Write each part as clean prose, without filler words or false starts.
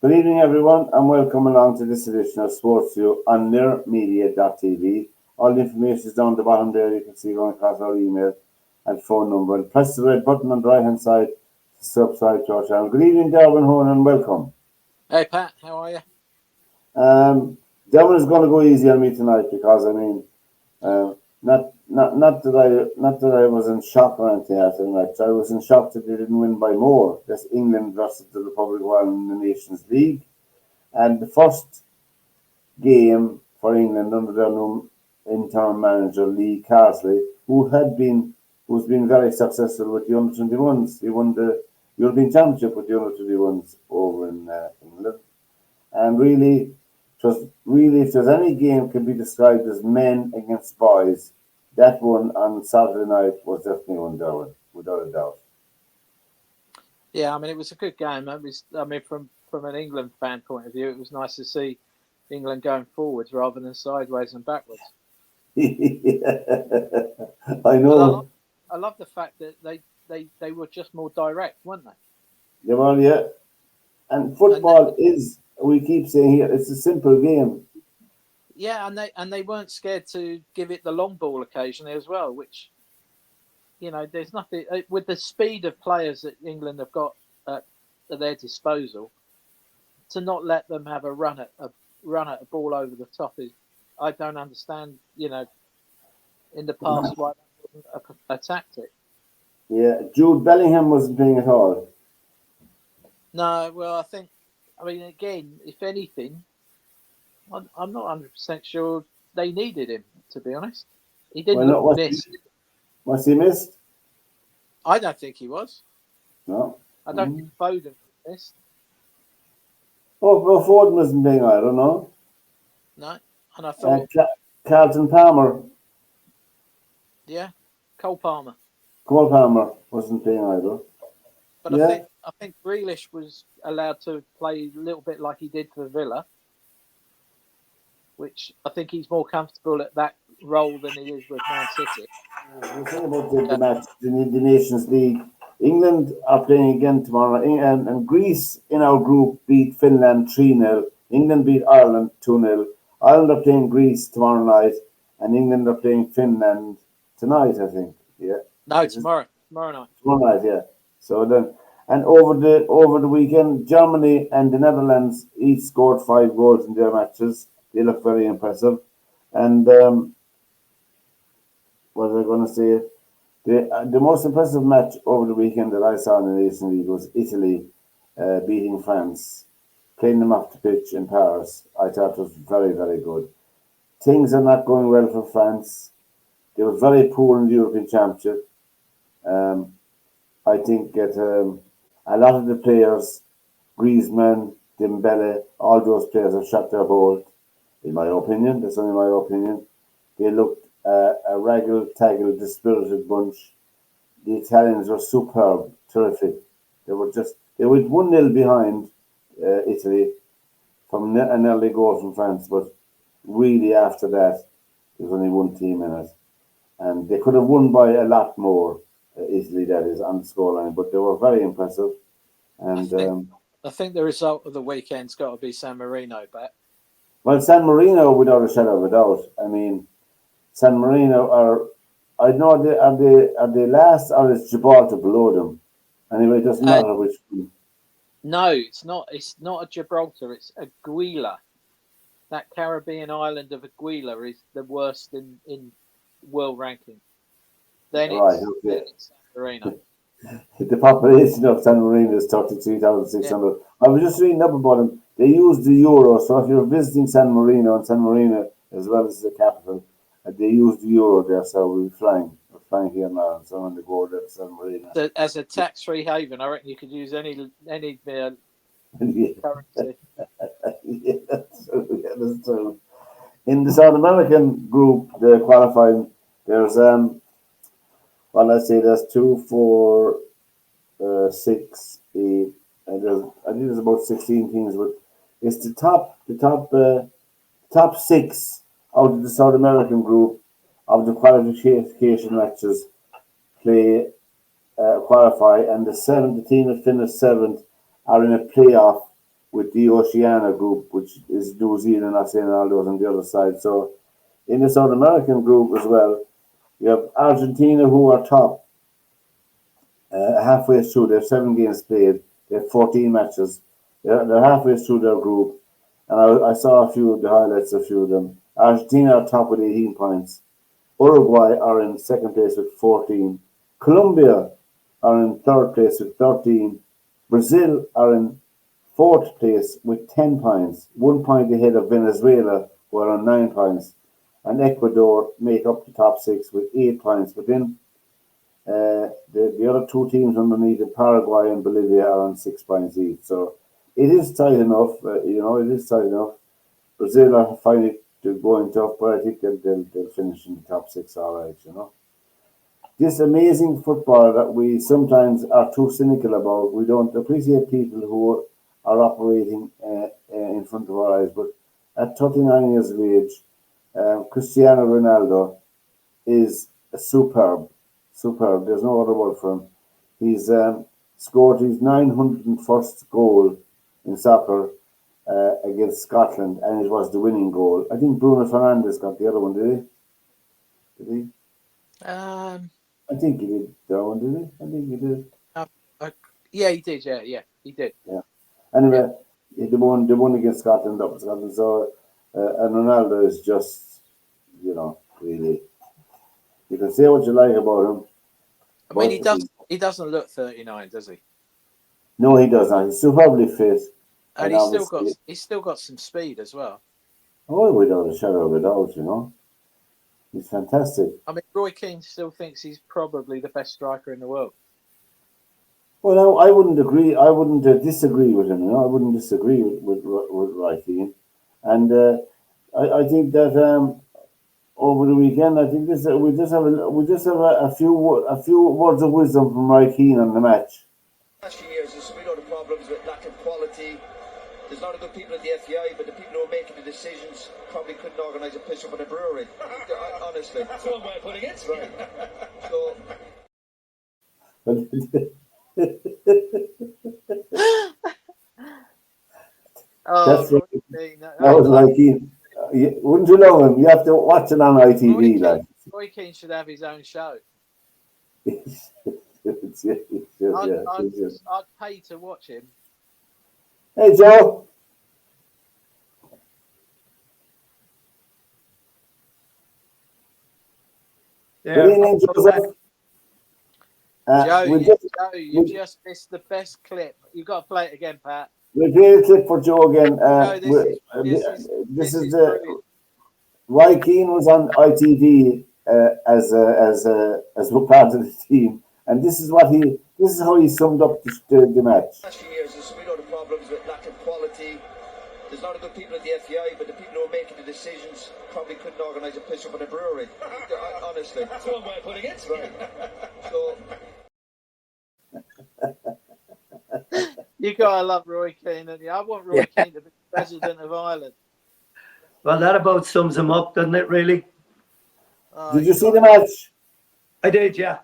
Good evening, everyone, and welcome along to this edition of SportsView on nearmedia.tv. All the information is down the bottom there. You can see going across our email and phone number. And press the red button on the right-hand side to subscribe to our channel. Good evening, Derwynne, Honan, welcome. Hey, Pat, how are you? Derwynne is going to go easy on me tonight because, not that I was in shock or anything after the match. I was in shock that they didn't win by more. That's England versus the Republic of Ireland in the Nations League. And the first game for England under their new interim manager, Lee Carsley, who's been very successful with the under-21s. He won the European Championship with the under-21s over in England. And really, if there's any game can be described as men against boys, that one on Saturday night was definitely one, Derwynne, without a doubt. Yeah, it was a good game. From an England fan point of view, it was nice to see England going forwards rather than sideways and backwards. Yeah, I know. I love the fact that they were just more direct, weren't they? Yeah, well, yeah. And football is, we keep saying here, it's a simple game. Yeah, and they weren't scared to give it the long ball occasionally as well, which, there's nothing with the speed of players that England have got at their disposal. To not let them have a run at a ball over the top is, I don't understand. In the past, why that wasn't a tactic. Yeah, Jude Bellingham wasn't playing at all. No, well, again, if anything, I'm not 100% sure they needed him, to be honest. He didn't look missed. Was he missed? I don't think he was. No. I don't think Foden was missed. Oh, well, Foden wasn't playing, I don't know. No, and I thought... Carlton Palmer. Yeah, Cole Palmer. Cole Palmer wasn't playing either. But yeah. I think Grealish was allowed to play a little bit like he did for Villa, which I think he's more comfortable at that role than he is with Man City. The thing about the match, the Nations League, England are playing again tomorrow, and Greece in our group beat Finland 3-0. England beat Ireland 2-0. Ireland are playing Greece tomorrow night, and England are playing Finland tonight, I think. Yeah. No, tomorrow. Tomorrow night. Tomorrow night, yeah. So then, and over the weekend, Germany and the Netherlands each scored 5 goals in their matches. They look very impressive. And what was I going to say? The most impressive match over the weekend that I saw in the Nations League was Italy beating France, playing them off the pitch in Paris. I thought it was very, very good. Things are not going well for France. They were very poor in the European Championship. I think that a lot of the players, Griezmann, Dembele, all those players have shot their bolt. In my opinion, that's only my opinion. They looked a raggle-taggle, dispirited bunch. The Italians were superb, terrific. They went 1-0 behind Italy from an early goal from France, but really after that, there was only one team in it. And they could have won by a lot more, Italy, that is, on the scoreline, but they were very impressive. And I think the result of the weekend's got to be San Marino, but. Well, San Marino, without a shadow of a doubt. San Marino are they last, or is Gibraltar below them? Anyway, it doesn't matter which one. No, it's not. It's not a Gibraltar. It's Aguila. That Caribbean island of Aguila is the worst in world ranking. Then it's San Marino. The population of San Marino is 33,600. Yeah. I was just reading up about them. They use the euro, so if you're visiting San Marino, and San Marino as well as the capital, they use the euro there. So we're flying here now, so on the go to San Marino. So as a tax-free haven, I reckon you could use any currency. Yeah, that's true. In the South American group, the qualifying, there's there's 2, 4, 6, 8. I think there's about 16 teams, but it's the top 6 out of the South American group of the qualification matches qualify, and the team that finished 7th are in a playoff with the Oceania group, which is New Zealand, Australia, and all those on the other side. So in the South American group as well, you have Argentina, who are top. Halfway through, they have 7 games played. They have 14 matches. They're halfway through their group. And I saw a few of the highlights, a few of them. Argentina are top with 18 points. Uruguay are in second place with 14. Colombia are in third place with 13. Brazil are in fourth place with 10 points, 1 point ahead of Venezuela, who are on 9 points. And Ecuador make up the top 6 with 8 points. But then the other 2 teams underneath, Paraguay and Bolivia, are on 6 points each. So it is tight enough. It is tight enough. Brazil are finding it going tough, but I think they'll finish in the top 6 all right. This amazing football that we sometimes are too cynical about. We don't appreciate people who are operating in front of our eyes. But at 39 years of age, Cristiano Ronaldo is superb. There's no other word for him. He's scored his 901st goal in soccer against Scotland, and it was the winning goal. I think Bruno Fernandes got the other one, did he? Did he? I think he did that one, did he? I think he did. Yeah, he did. Yeah, he did. Yeah. Anyway, they won against Scotland up in Scotland. So, and Ronaldo is just, really. You can say what you like about him. I mean, he doesn't look 39, does he? No, he does not. He's superbly fit. And he's still got some speed as well. Oh, without a shadow of a doubt, He's fantastic. I mean, Roy Keane still thinks he's probably the best striker in the world. Well, I wouldn't agree. I wouldn't disagree with him. I wouldn't disagree with Roy Keane. And I think that over the weekend, I think we just have a few words of wisdom from Roy Keane on the match. Last few years, there's been a lot of problems with lack of quality. There's a lot of good people at the FEI, but the people who are making the decisions probably couldn't organise a piss up in a brewery. Honestly. That's one way of putting it. Right. So. That's Roy Keane. That was Roy Keane. Wouldn't you love him? You have to watch it on ITV. Roy Keane should have his own show. I'd pay to watch him. Hey, Joe. Yeah. Good evening, Joseph. Joe, you just missed the best clip. You've got to play it again, Pat. We'll play a clip for Joe again. This is the Roy Keane was on ITV as part of the team, and this is how he summed up the match. Last few years, there's been a lot of problems with lack of quality. There's a lot of good people at the FEI, but the people who are making the decisions probably couldn't organise a piss up in a brewery. Honestly. That's one way of putting it. Right. So. You gotta love Roy Keane, and I want Roy Keane to be president of Ireland. Well, that about sums him up, doesn't it? Really? Did you see the match? I did, yeah.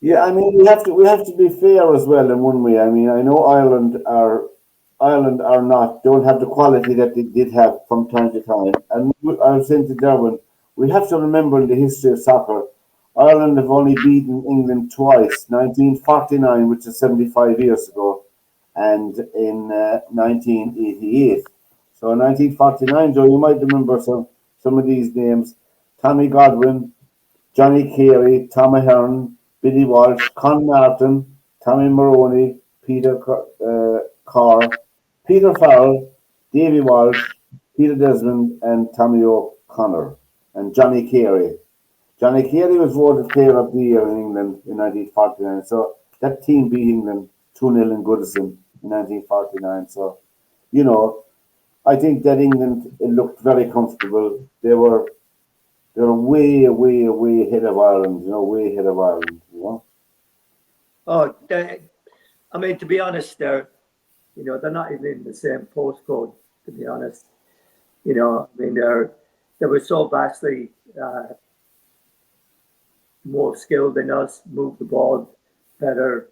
Yeah, I mean we have to be fair as well in one way. I mean, I know Ireland don't have the quality that they did have from time to time. And I was saying to Derwynne, we have to remember in the history of soccer, Ireland have only beaten England twice, 1949, which is 75 years ago, and in 1988. So in 1949, Joe, you might remember some of these names: Tommy Godwin, Johnny Carey, Tom Ahern, Billy Walsh, Con Martin, Tommy Maroney, Peter Carr, Peter Farrell, Davy Walsh, Peter Desmond, and Tommy O'Connor, and Johnny Carey. Johnny Carey was voted Player of the Year in England in 1949. So that team beat England 2-0 in Goodison in 1949. So, I think that England looked very comfortable. They were way, way, way ahead of Ireland. Way ahead of Ireland. Oh, I mean, to be honest, they're not even in the same postcode. To be honest, I mean, they were so vastly more skilled than us, move the ball better,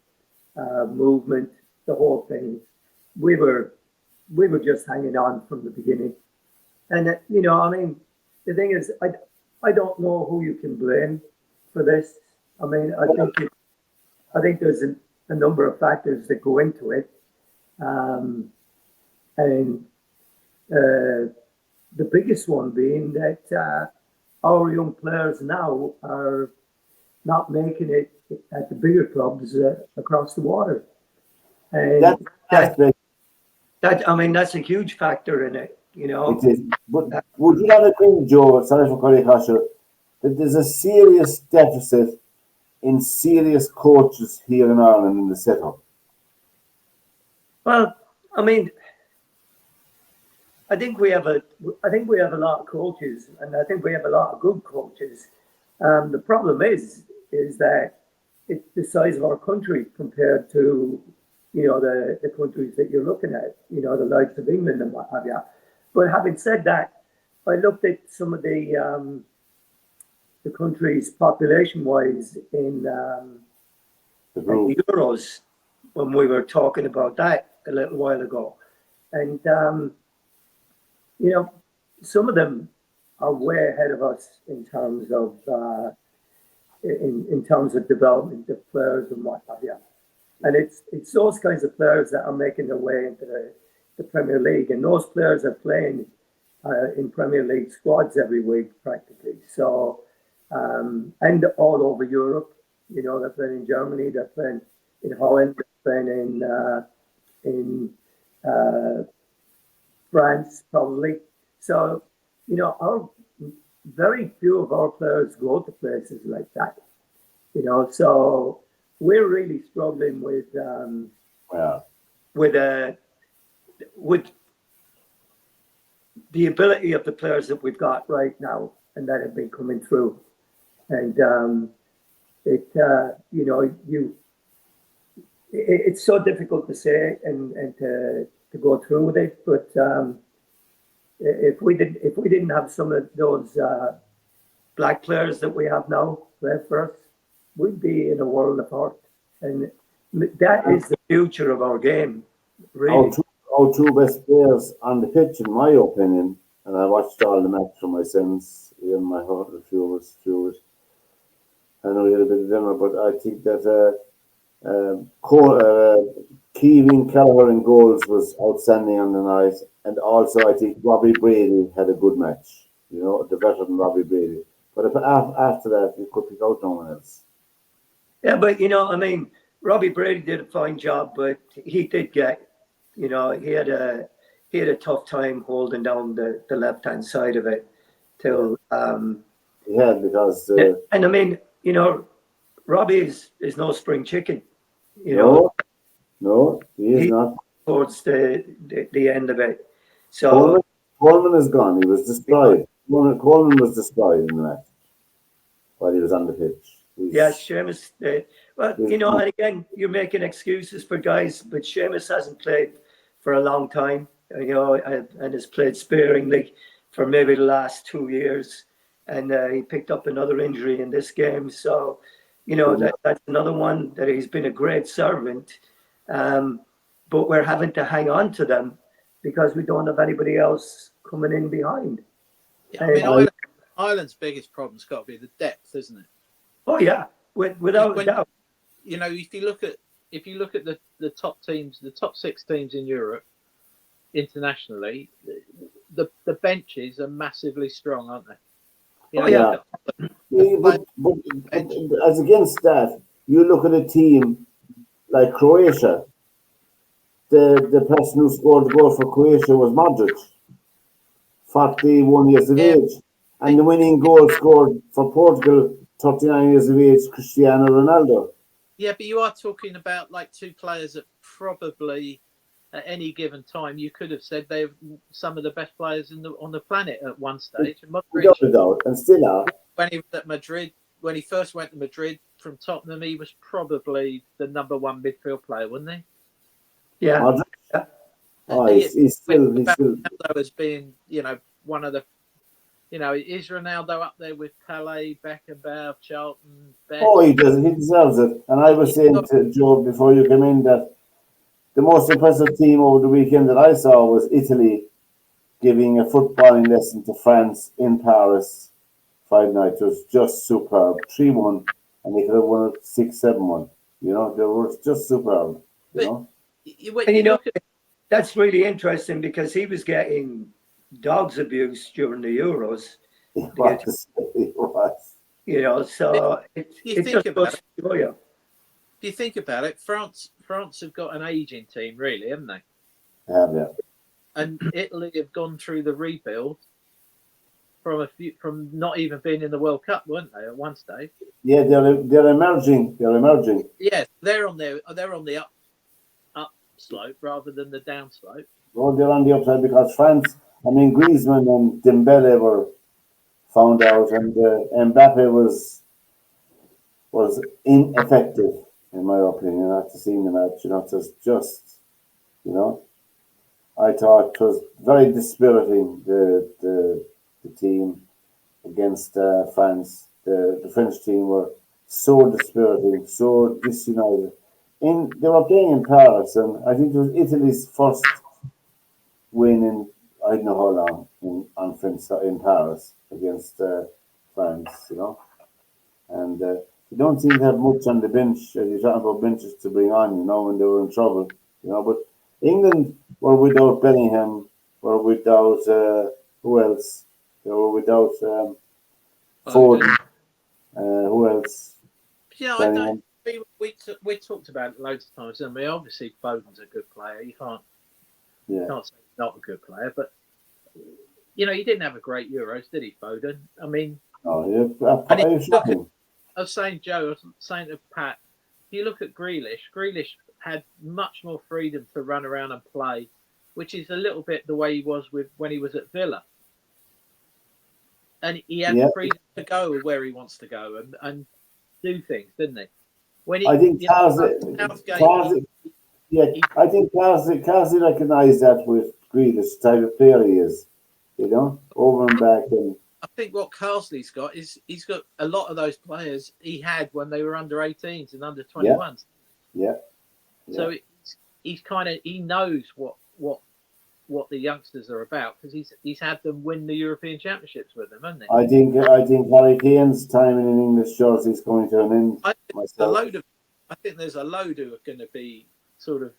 movement, the whole thing. we were just hanging on from the beginning. And you know, I mean, the thing is, I don't know who you can blame for this. I mean, I think there's a number of factors that go into it, and the biggest one being that our young players now are not making it at the bigger clubs across the water, and that I mean that's a huge factor in it. You know, it is. But would you not agree, Joe? Sorry for calling you, that there's a serious deficit in serious coaches here in Ireland in the setup? well, I mean, I think we have a lot of coaches, and I think we have a lot of good coaches. The problem is that it's the size of our country compared to, you know, the countries that you're looking at, you know, the likes of England and what have you. But having said that, I looked at some of the countries population-wise in the Euros when we were talking about that a little while ago, and you know, some of them are way ahead of us in terms of in terms of development of players and what have you. And it's those kinds of players that are making their way into the Premier League, and those players are playing in Premier League squads every week practically. So and all over Europe, you know, they're playing in Germany, they're playing in Holland, they're playing in France probably. So, you know, very few of our players go to places like that. You know, so we're really struggling with the ability of the players that we've got right now and that have been coming through. And you know, it's so difficult to say and to go through with it, but if we didn't have some of those black players that we have now play for us, we'd be in a world apart. And that is the future of our game, really. Our two best players on the pitch, in my opinion, and I watched all the match for my sins, even my heart, a few of us. I know you had a bit of dinner, but I think that Keevin Kelleher in goals was outstanding on the night, and also I think Robbie Brady had a good match. You know, the veteran Robbie Brady. But after that, you could pick out no one else. Yeah, but you know, I mean, Robbie Brady did a fine job, but he did get, you know, he had a tough time holding down the left hand side of it till. Yeah, because and I mean, you know, Robbie is no spring chicken. You know, no, he is not. Towards the end of it, so Coleman is gone. He was destroyed. Coleman was destroyed in the match while he was on the pitch. Yeah, Seamus. Well, you know, and again, you're making excuses for guys, but Seamus hasn't played for a long time, you know, and has played sparingly for maybe the last 2 years, and he picked up another injury in this game. So, you know, that's another one that he's been a great servant, but we're having to hang on to them because we don't have anybody else coming in behind. Yeah, I mean, Ireland's biggest problem's got to be the depth, isn't it? Oh yeah, without a doubt. You know, if you look at the top teams, the top 6 teams in Europe, internationally, the benches are massively strong, aren't they? You know, but as against that, you look at a team like Croatia. The person who scored the goal for Croatia was Modric, 41 years of age, and the winning goal scored for Portugal, 39 years of age, Cristiano Ronaldo. Yeah, but you are talking about like 2 players that probably at any given time you could have said they're some of the best players on the planet at one stage. And Modric, and still are. When he was at Madrid, when he first went to Madrid from Tottenham, he was probably the number 1 midfield player, wasn't he? Yeah. Modric? Oh, he's still as being, you know, one of the. You know, is Ronaldo up there with Pelé, Beckenbauer, Charlton? Oh, he does. He deserves it. And I was saying to Joe before you came in that the most impressive team over the weekend that I saw was Italy giving a footballing lesson to France in Paris Friday night. It was just superb. 3-1, and they could have won it 6-7-1. You know, they were just superb. You know? And you know, that's really interesting because he was getting dogs abuse during the Euros. It was. You know, so it just goes to show you. If you think about it, France have got an aging team, really, haven't they? Yeah. And Italy have gone through the rebuild from not even being in the World Cup, weren't they, at one stage? Yeah, they're emerging. They're emerging. Yes, they're on the up slope rather than the down slope. Well, they're on the upside because France. I mean, Griezmann and Dembele were found out, and Mbappe was ineffective, in my opinion, after seeing the match. You know, it was just, you know, I thought it was very dispiriting, the team against France. The French team were so dispiriting, so disunited. They were playing in Paris, and I think it was Italy's first win in I don't know how long on France in Paris against France, you know, and they don't seem to have much on the bench. You're talking about benches to bring on, you know, when they were in trouble, you know. But England were without Bellingham, were without who else? They were without Foden. Who else? Yeah, Bellingham. We talked about it loads of times, and obviously Foden's a good player. You can't say he's not a good player, but you know, he didn't have a great Euros, did he, Foden? I mean, Shocking. I was saying, Joe, I was saying to Pat, if you look at Grealish had much more freedom to run around and play, which is a little bit the way he was when he was at Villa. And he had freedom to go where he wants to go and do things, didn't he? I think Kazi recognised that with Grealish, the type of player he is, you know, over and back. And I think what Carsley's got is he's got a lot of those players he had when they were under 18s and under 21s. Yeah. So he's kind of, he knows what the youngsters are about because he's had them win the European Championships with them, hasn't he? I think Harry Kane's time in an English jersey is going to an end. I think there's a load who are going to be sort of.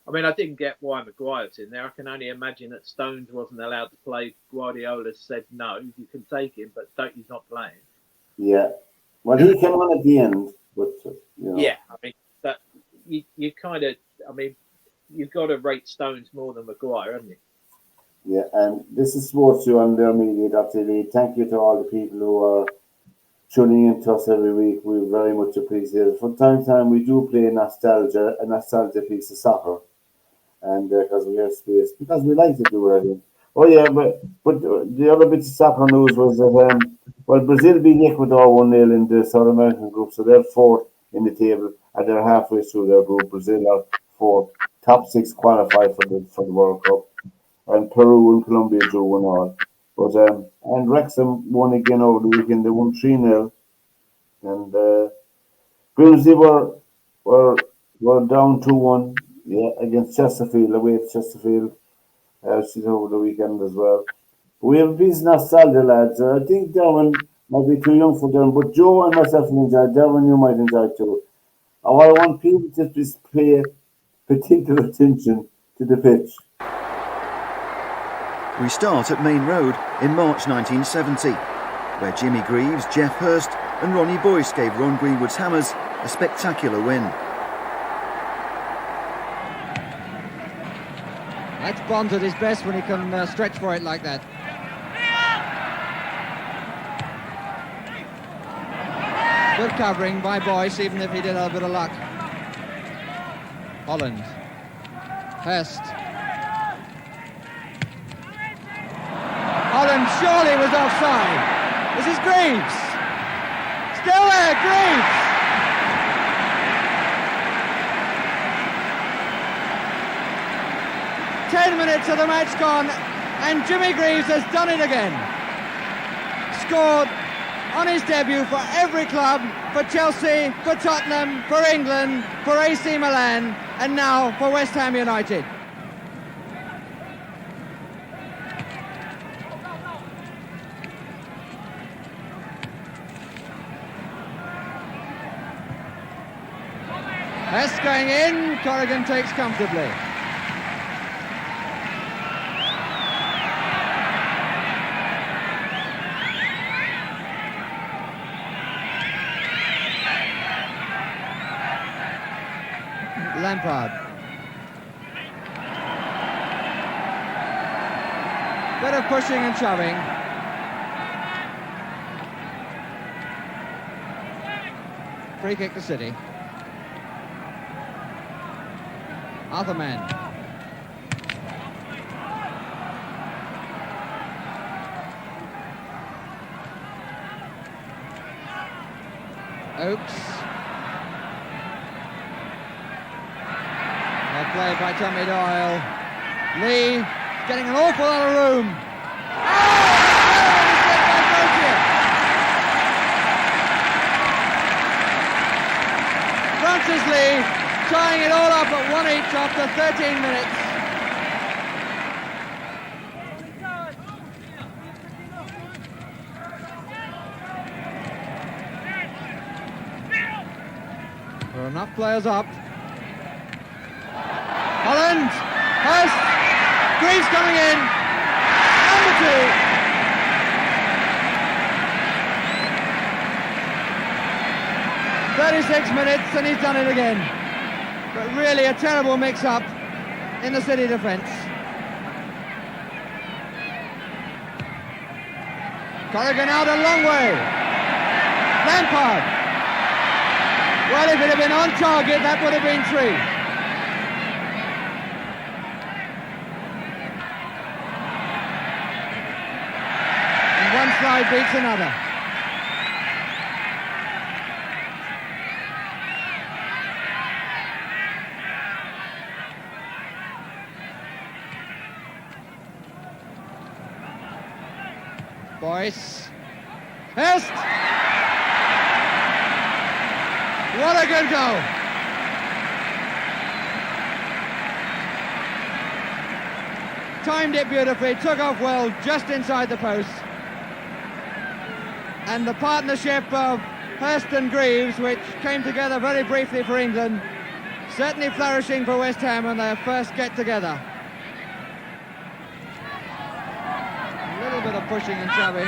I mean, I didn't get why Maguire's in there. I can only imagine that Stones wasn't allowed to play. Guardiola said no, you can take him, but he's not playing. Yeah, well, he came on at the end, but you know. Yeah, I mean that you kind of. I mean, you've got to rate Stones more than Maguire, haven't you? Yeah, and this is SportsView on their media.tv. Thank you to all the people who are tuning in to us every week. We very much appreciate it. From time to time, we do play a nostalgia piece of soccer, and because we have space, because we like to do it. I think. Oh yeah, but the other bit of soccer news was that Brazil beat Ecuador 1-0 in the South American group, so they're fourth in the table, and they're halfway through their group. Brazil are fourth. Top six qualified for the World Cup, and Peru and Colombia drew 1-1. But and Wrexham won again over the weekend. They won 3-0, and Grimsby were down 2-1. Yeah, against Chesterfield, away at Chesterfield. She's over the weekend as well. We have a piece of nostalgia, lads. I think Derwynne might be too young for them, but Joe and myself enjoy. Derwynne, you might enjoy too. I want people to just pay particular attention to the pitch. We start at Main Road in March 1970, where Jimmy Greaves, Jeff Hurst and Ronnie Boyce gave Ron Greenwood's Hammers a spectacular win. That's Bond at his best when he can stretch for it like that. Good covering by Boyce, even if he did have a bit of luck. Holland. Hurst. Holland surely was offside. This is Greaves. Still there, Greaves. Ten minutes of the match gone, and Jimmy Greaves has done it again. Scored on his debut for every club, for Chelsea, for Tottenham, for England, for AC Milan. And now for West Ham United. Hess going in, Corrigan takes comfortably. Lampard. Bit of pushing and shoving. Free kick to City. Otherman. Oakes. Well played by Tommy Doyle. Lee getting an awful lot of room. Francis Lee tying it all up at 1 each after 13 minutes. There are enough players up. Holland, Hurst, Greaves coming in, number 2. 36 minutes and he's done it again. But really a terrible mix-up in the City defence. Corrigan out a long way. Lampard. Well, if it had been on target, that would have been 3. And one side beats another. Boyce. Hest! What a good goal! Timed it beautifully, took off well just inside the post. And the partnership of Hurst and Greaves, which came together very briefly for England, certainly flourishing for West Ham on their first get-together. A little bit of pushing and shoving.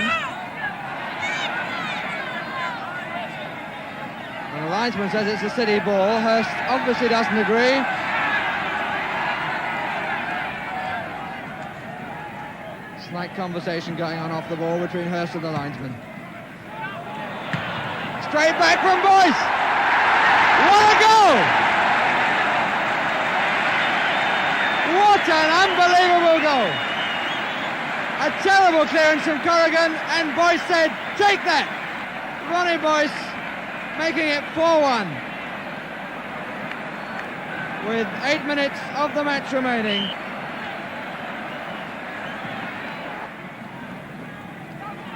And the linesman says it's a City ball. Hurst obviously doesn't agree. Slight conversation going on off the ball between Hurst and the linesman. Straight back from Boyce. What a goal! What an unbelievable goal! A terrible clearance from Corrigan, and Boyce said, take that! Ronnie Boyce making it 4-1. With 8 minutes of the match remaining.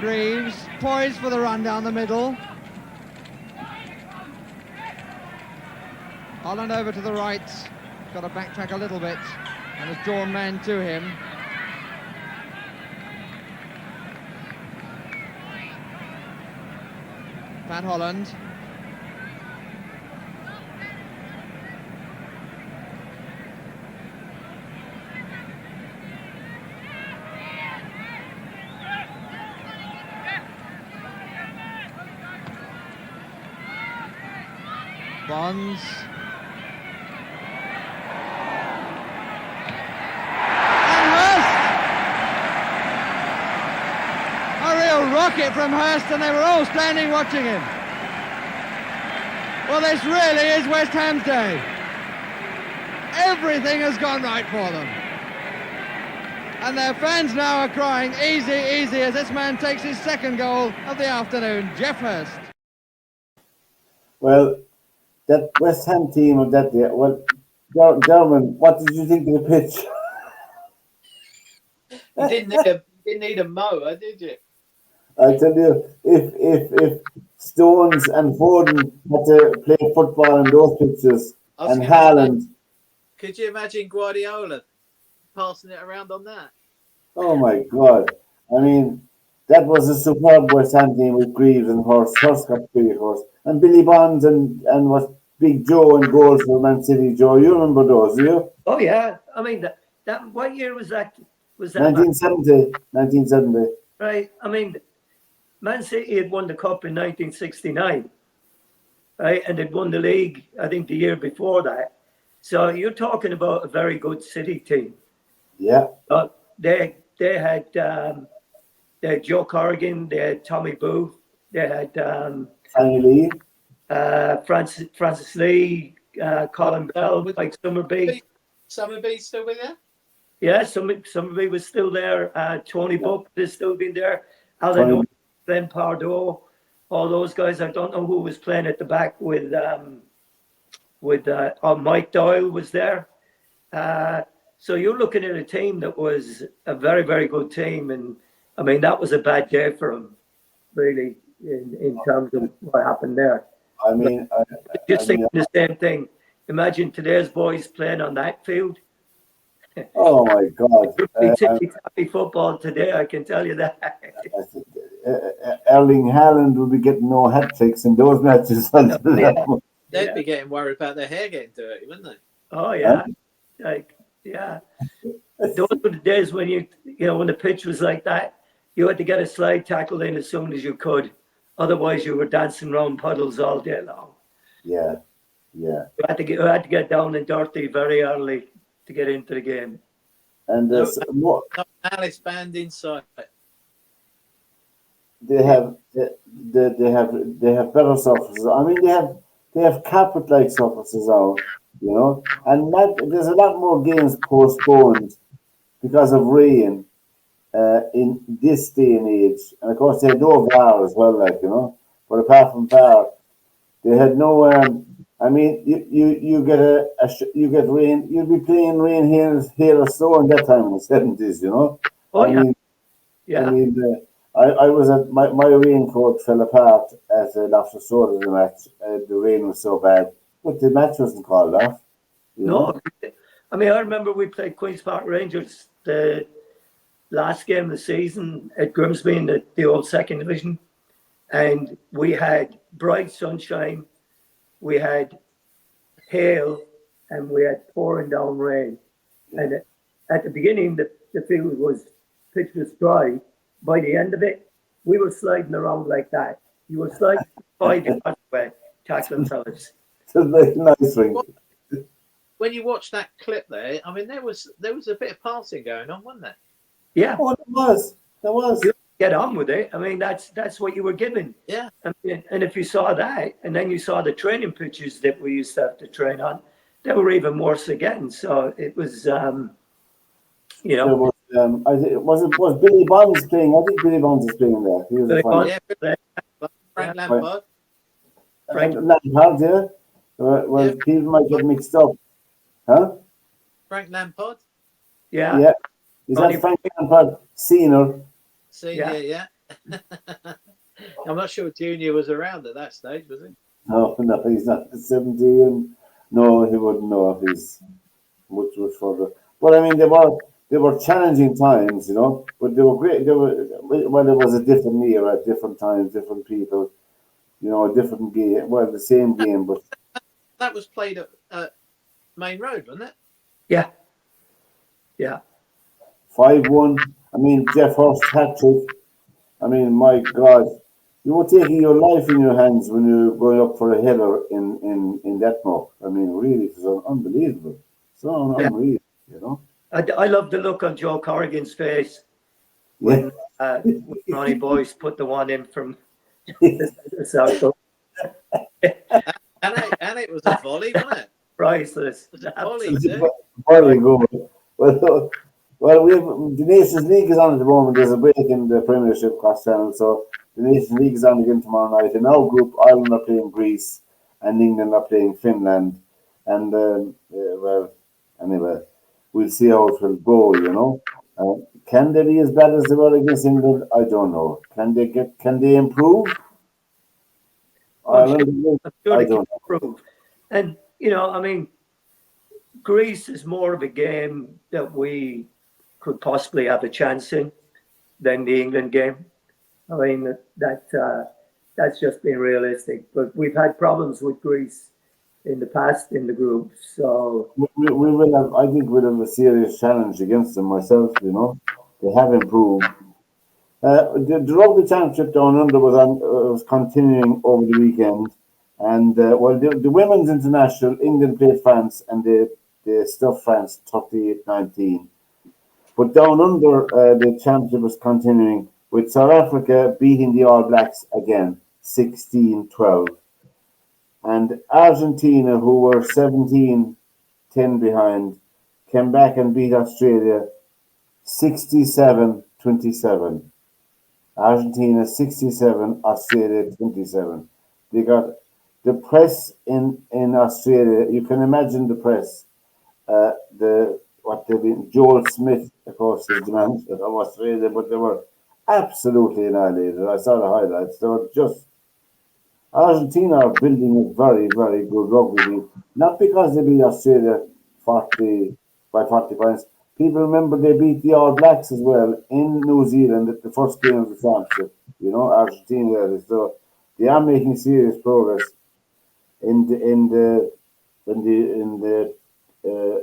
Greaves poised for the run down the middle. Holland over to the right, got to backtrack a little bit, and has drawn men to him. Van Holland. Bonds. And Hurst! A real rocket from Hurst, and they were all standing watching him. Well, this really is West Ham's day. Everything has gone right for them. And their fans now are crying, easy, easy, as this man takes his second goal of the afternoon, Jeff Hurst. Well, that West Ham team of that day, well, Derwynne, what did you think of the pitch? You didn't need a mower, did you? I tell you, if Stones and Foden had to play football in those pitches, and Haaland, Could you imagine Guardiola passing it around on that? Oh my God! I mean, that was a superb West Ham team with Greaves and Hurst got 3, of course, and Billy Bonds and was Big Joe and goals for Man City. Joe, you remember those, do you? Oh yeah, I mean that what year was that? Was that 1970. 1970. right? I mean, Man City had won the cup in 1969, right, and they'd won the league I think the year before that. So you're talking about a very good City team. Yeah. They had Joe Corrigan, they had Tommy Booth, they had Fanny Lee. Francis Lee, Colin Bell, Mike Summerby. Summerby still with you? Yeah, Summerby was still there. Tony Buck has still been there. Alan O'Neill, Glenn Pardo, all those guys. I don't know who was playing at the back with Mike Doyle was there. So you're looking at a team that was a very, very good team. And I mean, that was a bad day for them, really, in terms of what happened there. I mean, thinking the same thing. Imagine today's boys playing on that field. Oh my God! It's football today, I can tell you that. Erling Haaland will be getting no hat tricks in those matches. They'd be getting worried about their hair getting dirty, wouldn't they? Oh yeah, Those were the days when when the pitch was like that, you had to get a slide tackle in as soon as you could. Otherwise, you were dancing around puddles all day long. Yeah. You had to get down and dirty very early to get into the game. And there's more. Alice band inside. They have better surfaces. I mean, they have carpet-like surfaces out, and there's a lot more games postponed because of rain in this day and age. And of course, they had no VAR as well, But apart from VAR, they had no. I mean, you get rain. You'd be playing rain, hail or snow in that time in the 70s, Oh I mean, I was at my raincoat fell apart at after Soda the match. The rain was so bad, but the match wasn't called off. No, I mean I remember we played Queens Park Rangers the last game of the season at Grimsby in the old second division, and we had bright sunshine, we had hail, and we had pouring down rain. And at the beginning, the field pitch was dry. By the end of it, we were sliding around like that. You were sliding 5 yards away, tackling fellas. Nice ring. When you watch that clip there, I mean, there was a bit of passing going on, wasn't there? Yeah. Oh, there was. You get on with it. I mean, that's what you were given. Yeah. And if you saw that, and then you saw the training pitches that we used to have to train on, they were even worse again. So it was, Was Billy Bonds playing? I think Billy Bonds is playing there. He was Frank Lampard. Lampard, yeah. Well, people might get mixed up, huh? Frank Lampard. Yeah. Yeah. Is that Frank Lampard Senior? Senior, yeah. I'm not sure Junior was around at that stage, was he? No, he's not 70, and no, he wouldn't know if he's much further. But I mean, they were challenging times, but they were great. It was a different era, different times, different people, a different game. Well, the same game, but that was played at Main Road, wasn't it? Yeah. Yeah. 5-1. I mean, Jeff Hurst hat trick. I mean, my God, you were taking your life in your hands when you were going up for a header in that muck. I mean, really, it was unbelievable. So unreal, I love the look on Joe Corrigan's face when Ronnie Boyce put the one in from the circle. And it was a volley, wasn't it? Priceless. It was a volley too. Very good. Well, the Nations League is on at the moment. There's a break in the Premiership cross channel, so the Nations League is on again tomorrow night. In our group, Ireland are playing Greece, and England are playing Finland. And anyway, we'll see how it will go. Can they be as bad as they were against England? I don't know. Can they improve? Ireland, I don't know. And I mean, Greece is more of a game that we could possibly have a chance in than the England game. I mean, that's just being realistic. But we've had problems with Greece in the past in the group. So we will have, I think we'll have a serious challenge against them myself, you know. They have improved. The rugby championship down under was continuing over the weekend. And well, the women's international, England played France and they stuffed France 38-19. But down under, the championship was continuing with South Africa beating the All Blacks again, 16-12. And Argentina, who were 17-10 behind, came back and beat Australia 67-27. Argentina 67, Australia 27. They got the press in Australia. You can imagine the press. Joel Smith, of course, is the manager of Australia, but they were absolutely annihilated. I saw the highlights. They were just Argentina are building a very, very good rugby league. Not because they beat Australia 40 points. People remember they beat the All Blacks as well in New Zealand at the first game of the championship. You know, Argentina. So they are making serious progress in the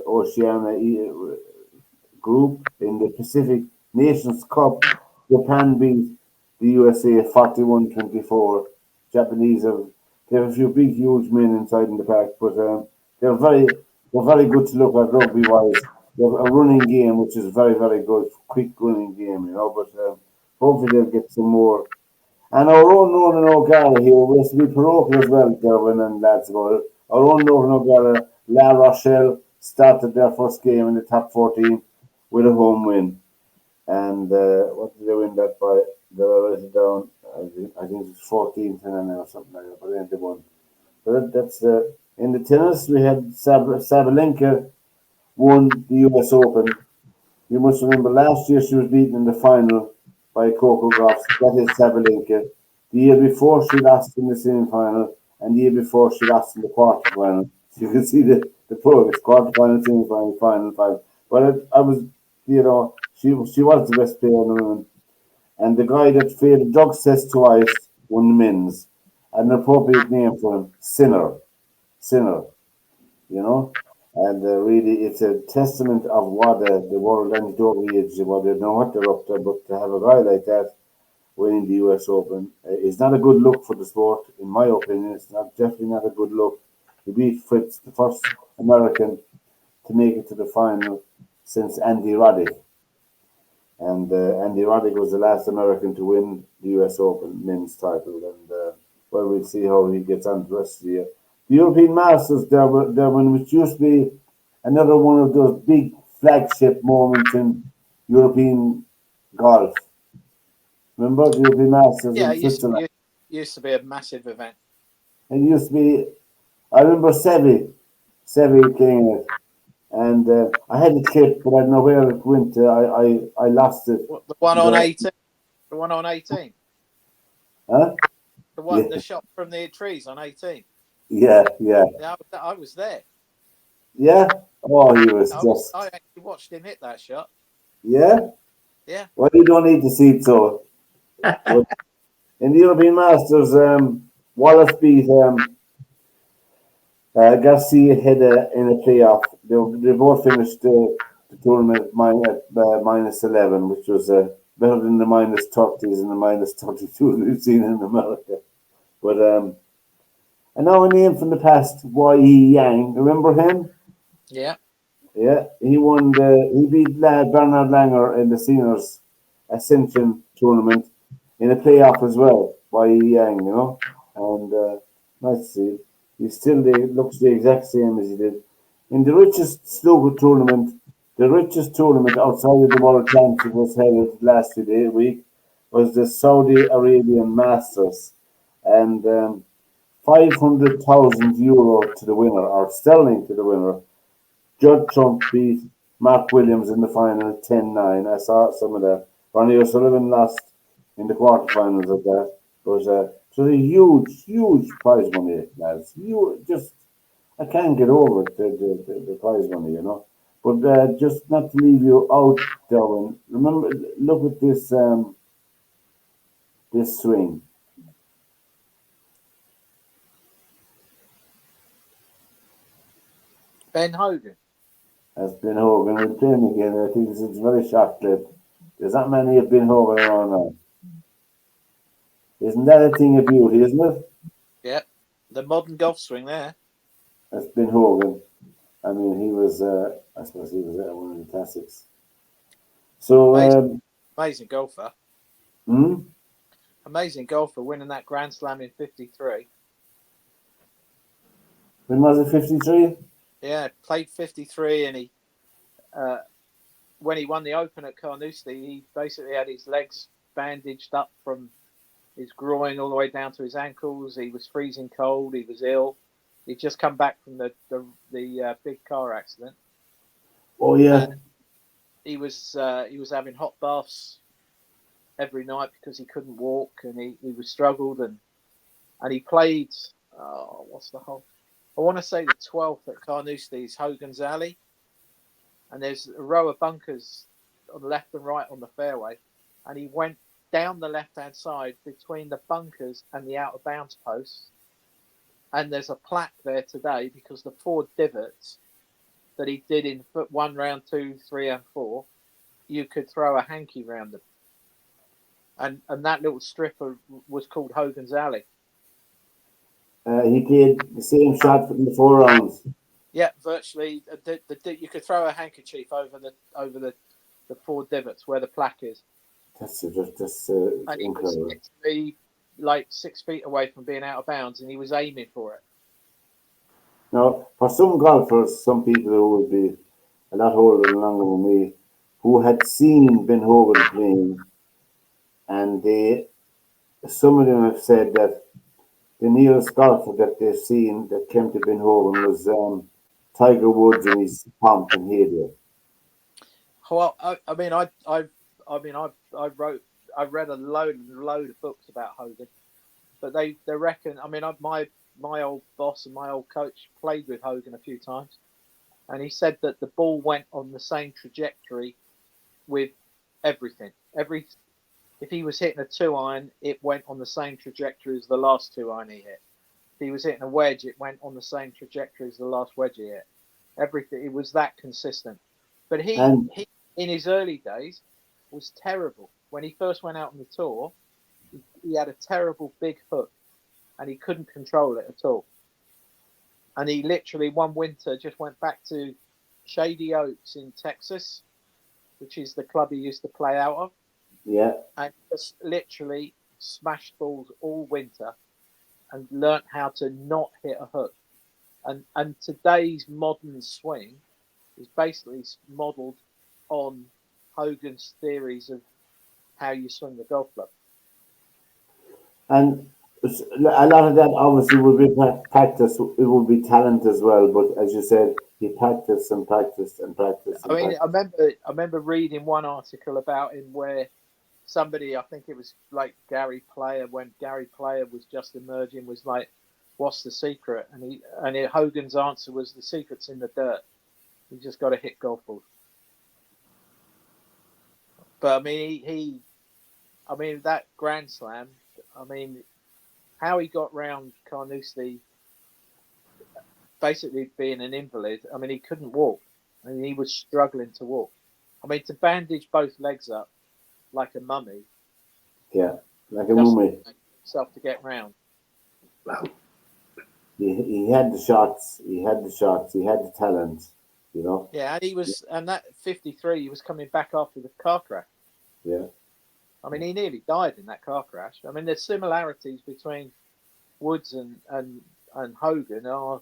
Oceania group. In the Pacific Nations Cup, Japan beat the USA 41-24. Japanese they have a few big, huge men inside in the pack, but they're very good to look at rugby wise. They have a running game which is very, very good, quick running game, you know. But hopefully they'll get some more. And our own Honan O'Gara here was to be parochial as well, Derwynne and lads. Our own Honan O'Gara, La Rochelle started their first game in the top 14 with a home win. And what did they win that by? They were down. I think it's 14-10 or something like that, but then they won. But that's in the tennis. We had Sabalenka won the US Open. You must remember last year she was beaten in the final by Coco Gauff. That is Sabalenka. The year before she lost in the semi-final, and the year before she lost in the quarter-final. So you can see the progress: quarter-final, semi-final, final. But I was, you know, she was the best player in the women. And the guy that failed the drug test twice won the men's. An appropriate name for him, Sinner, you know. And really, it's a testament of what the world anti-doping agency, what they know what they're up to. But to have a guy like that winning the US Open is not a good look for the sport, in my opinion. It's definitely not a good look. He beat Fritz, the first American to make it to the final since Andy Roddick. And Andy Roddick was the last American to win the US Open men's title. And well, we'll see how he gets on the rest of the year. The European Masters, Derwynne, which used to be another one of those big flagship moments in European golf. Remember the European Masters in Switzerland? Used to be a massive event. It used to be. I remember Sevi playing it. And I had the clip, but I don't know where it went. I lost it. The one on 18. The one on 18. Huh? The one, the shot from the trees on 18. Yeah. I was there. Yeah. Oh, he was I actually watched him hit that shot. Yeah. Yeah. Well, you don't need to see it. So, in the European Masters, Wallace beat Garcia had in a playoff. They both finished the tournament minus 11, which was better than the minus 30s and the minus 32 we've seen in America. But I know a name from the past, Y.E. Yang. Remember him? Yeah. Yeah, he won. He beat Bernard Langer in the seniors Ascension tournament in a playoff as well. Y.E. Yang, you know, and nice to see. He still looks the exact same as he did in the richest snooker tournament. The richest tournament outside of the World Championship was held last week. Was the Saudi Arabian Masters, and 500,000 euro to the winner, or sterling to the winner. Judd Trump beat Mark Williams in the final 10-9. I saw some of that. Ronnie O'Sullivan lost in the quarterfinals of that. But it was a huge prize money, lads. I can't get over it, the prize money, you know. But just not to leave you out, Derwynne. Remember, look at this swing. Ben Hogan. Has Ben Hogan will playing again. I think it's a very short clip. There's not many of Ben Hogan around now. Isn't that a thing of beauty, isn't it? Yep. The modern golf swing there. That's Ben Hogan. I mean, he was, I suppose he was one of the classics. So, Amazing golfer. hmm? Amazing golfer winning that Grand Slam in 53. When was it, 53? Yeah, played 53 and he when he won the Open at Carnoustie, he basically had his legs bandaged up from his groin all the way down to his ankles. He was freezing cold. He was ill. He'd just come back from the big car accident. Oh, yeah. He was having hot baths every night because he couldn't walk and he was struggled and he played. What's the whole? I want to say the 12th at Carnoustie's Hogan's Alley, and there's a row of bunkers on the left and right on the fairway, and he went down the left-hand side between the bunkers and the out-of-bounds posts, and there's a plaque there today because the 4 divots that he did in foot 1, round 2, 3, and 4, you could throw a hanky round them, and that little strip was called Hogan's Alley. He did the same shot in the 4 rounds. Yeah, virtually. You could throw a handkerchief over the 4 divots where the plaque is. That's and he incredible. was literally like 6 feet away from being out of bounds, and he was aiming for it. Now, for some golfers, some people who would be a lot older and longer than me, who had seen Ben Hogan playing, and some of them have said that the nearest golfer that they've seen that came to Ben Hogan was Tiger Woods in his pomp and heyday. Well, I read a load of books about Hogan, but they reckon. I mean, my old boss and my old coach played with Hogan a few times, and he said that the ball went on the same trajectory with everything. If he was hitting a 2-iron, it went on the same trajectory as the last 2-iron he hit. If he was hitting a wedge, it went on the same trajectory as the last wedge he hit. Everything, it was that consistent. But he in his early days was terrible. When he first went out on the tour, he had a terrible big hook and he couldn't control it at all. And he literally one winter just went back to Shady Oaks in Texas, which is the club he used to play out of. Yeah. And just literally smashed balls all winter and learnt how to not hit a hook. And today's modern swing is basically modelled on Hogan's theories of how you swing the golf club. And a lot of that obviously will be practice. It will be talent as well. But as you said, he practiced and practiced and practiced. And I remember reading one article about him where somebody, I think it was like Gary Player, when Gary Player was just emerging, was like, "What's the secret?" And Hogan's answer was, "The secret's in the dirt. You just got to hit golf balls." But I mean, that Grand Slam. I mean, how he got round Carnoustie, basically being an invalid. I mean, he couldn't walk. I mean, he was struggling to walk. I mean, to bandage both legs up like a mummy. Yeah, like a mummy. Himself to get round. Wow. He had the shots. He had the talent. You know. Yeah, and that 53, he was coming back after the car crash. Yeah. I mean, he nearly died in that car crash. I mean, there's similarities between Woods and Hogan are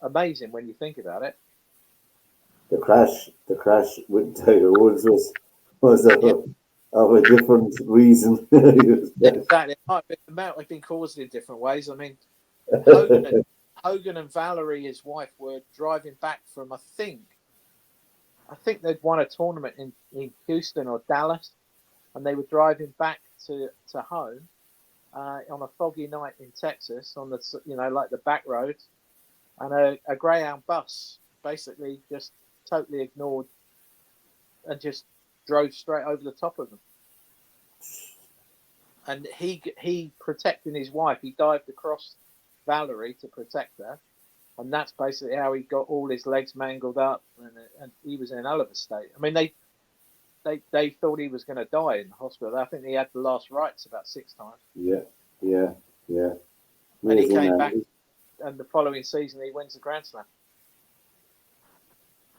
amazing when you think about it. The crash with Tiger Woods was of a different reason. Exactly. It might have been caused in different ways. I mean, Hogan and Valerie, his wife, were driving back from, I think they'd won a tournament in Houston or Dallas, and they were driving back to home on a foggy night in Texas on the like the back roads, and a Greyhound bus basically just totally ignored and just drove straight over the top of them. And he protecting his wife, he dived across Valerie to protect her, and that's basically how he got all his legs mangled up, and he was in a hell of a state. I mean, they thought he was going to die in the hospital. I think he had the last rites about 6 times. Yeah. And he Amazing, came man. back, and the following season he wins the Grand Slam.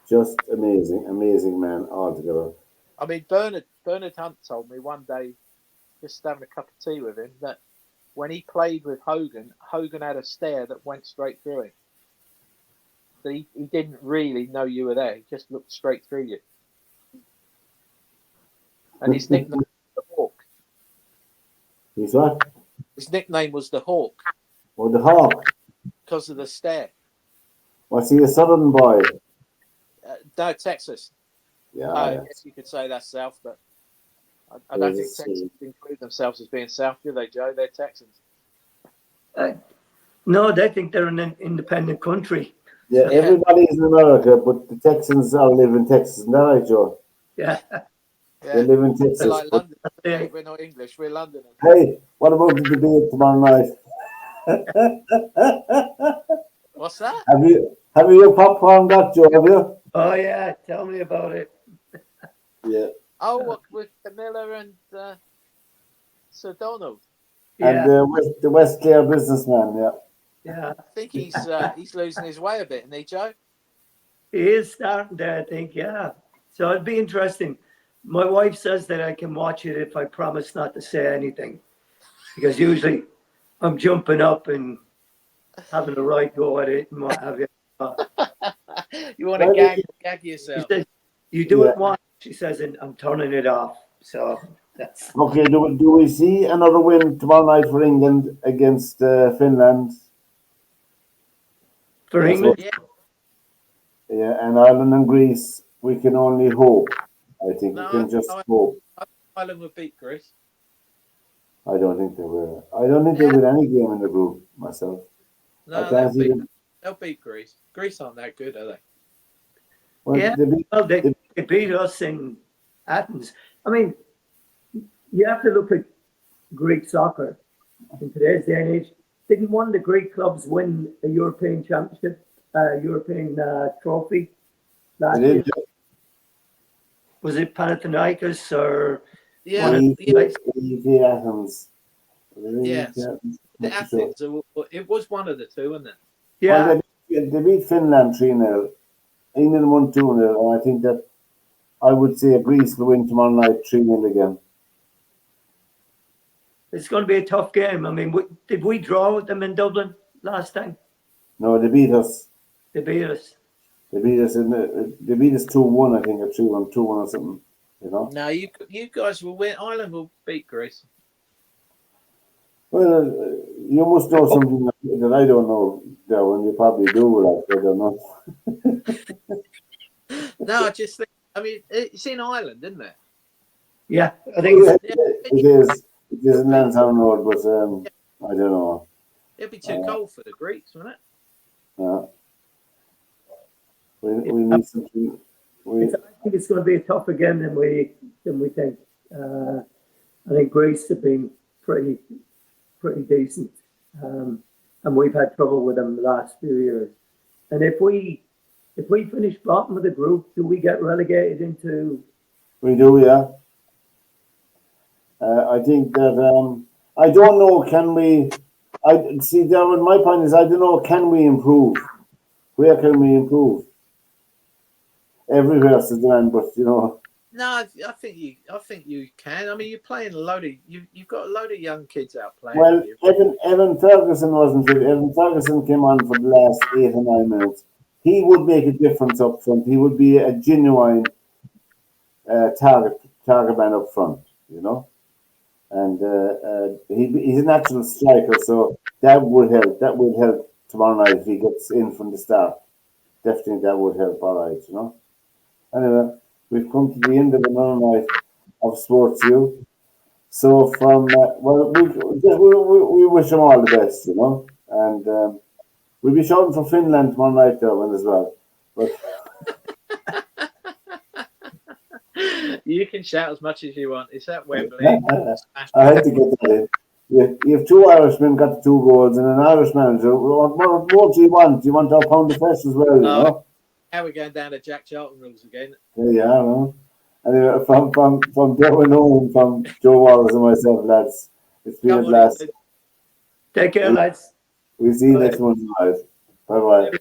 Just amazing man altogether. I mean, Bernard Hunt told me one day, just having a cup of tea with him, that when he played with Hogan had a stare that went straight through him. So he didn't really know you were there. He just looked straight through you. And his nickname was the Hawk. He's what? His nickname was the Hawk Oh, the Hawk. because of the stare. Was he a Southern boy? No, Texas. Yeah. I guess you could say that's South, but I don't think Texans include themselves as being South, do they, Joe? They're Texans. No, they think they're an independent country. Yeah, everybody's in America, but the Texans all live in Texas. Isn't that right, Joe? Yeah. They live in Texas. They're like London. Yeah. We're not English, we're Londoners. Hey, what about the debate tomorrow night? What's that? Have you your popcorn got, Joe? Have you? Oh, yeah. Tell me about it. Yeah. Oh, what, with Camilla and Sir Donald? Yeah. And the West Clare businessman, yeah. Yeah. I think he's losing his way a bit, isn't he, Joe? He is starting there, I think, yeah. So it'd be interesting. My wife says that I can watch it if I promise not to say anything. Because usually I'm jumping up and having a right go at it and what have you. You want to gag yourself. She says, you do it once, she says, and I'm turning it off. So that's... Okay, do we see another win tomorrow night for England against Finland? For England? Yeah, and Ireland and Greece, we can only hope. I think we can just hope. Ireland will beat Greece. I don't think they will. I don't think they win any game in the group, myself. No, they'll beat Greece. Greece aren't that good, are they? Well, Yeah, they beat us in Athens. I mean, you have to look at Greek soccer in today's day and age. Didn't one of the Greek clubs win a European championship, European trophy last year? Was it Panathinaikos or? Yeah, Athens. Yes, the Athens. It was one of the two, wasn't it? Yeah, well, they beat Finland 3-0. England won 2-0, and I think that I would say Greece will win tomorrow night 3-0 again. it's going to be a tough game. I mean, did we draw with them in Dublin last time? No, they beat us. They beat us. They beat us 2-1, I think, or 2-1 or something. You know. No, you guys will win. Ireland will beat Greece. Well, you must know something that I don't know, Derwynne. You probably do, like, I don't know. No, I just think. I mean, it's in Ireland, isn't it? Yeah, I think it is. It is in Lansdowne Road, but I don't know. It'd be too cold for the Greeks, wouldn't it? Yeah. We need something. I think it's going to be a tougher game than we think. I think Greece have been pretty decent, and we've had trouble with them the last few years. And if we finish bottom of the group, do we get relegated into? We do, yeah. I think that I don't know. Can we? I see. Derwynne, my point is, I don't know. Can we improve? Where can we improve? Everywhere, says the man, but you know. No, I think you can. I mean, you're playing you've got a load of young kids out playing. Well, Evan Ferguson wasn't it? Evan Ferguson came on for the last 8 or 9 minutes. He would make a difference up front. He would be a genuine target man up front, you know. And he's a natural striker, so that would help. That would help tomorrow night if he gets in from the start. Definitely, that would help. All right, you know. Anyway, we've come to the end of another night of SportsView. So from we wish them all the best, you know, and We'll be shouting for Finland tomorrow night, Derwynne, as well. But You can shout as much as you want. It's at Wembley. I had to get that in. You have two Irishmen got the 2 goals and an Irish manager. What more do you want? Do you want to pound the flesh as well, you know? Now we're going down to Jack Charlton rules again. Yeah, I know. Anyway, from Derwynne, Honan, from Joe Wallace and myself, lads, it's been a blast. Take care, lads. We'll see you next month, guys. Bye-bye.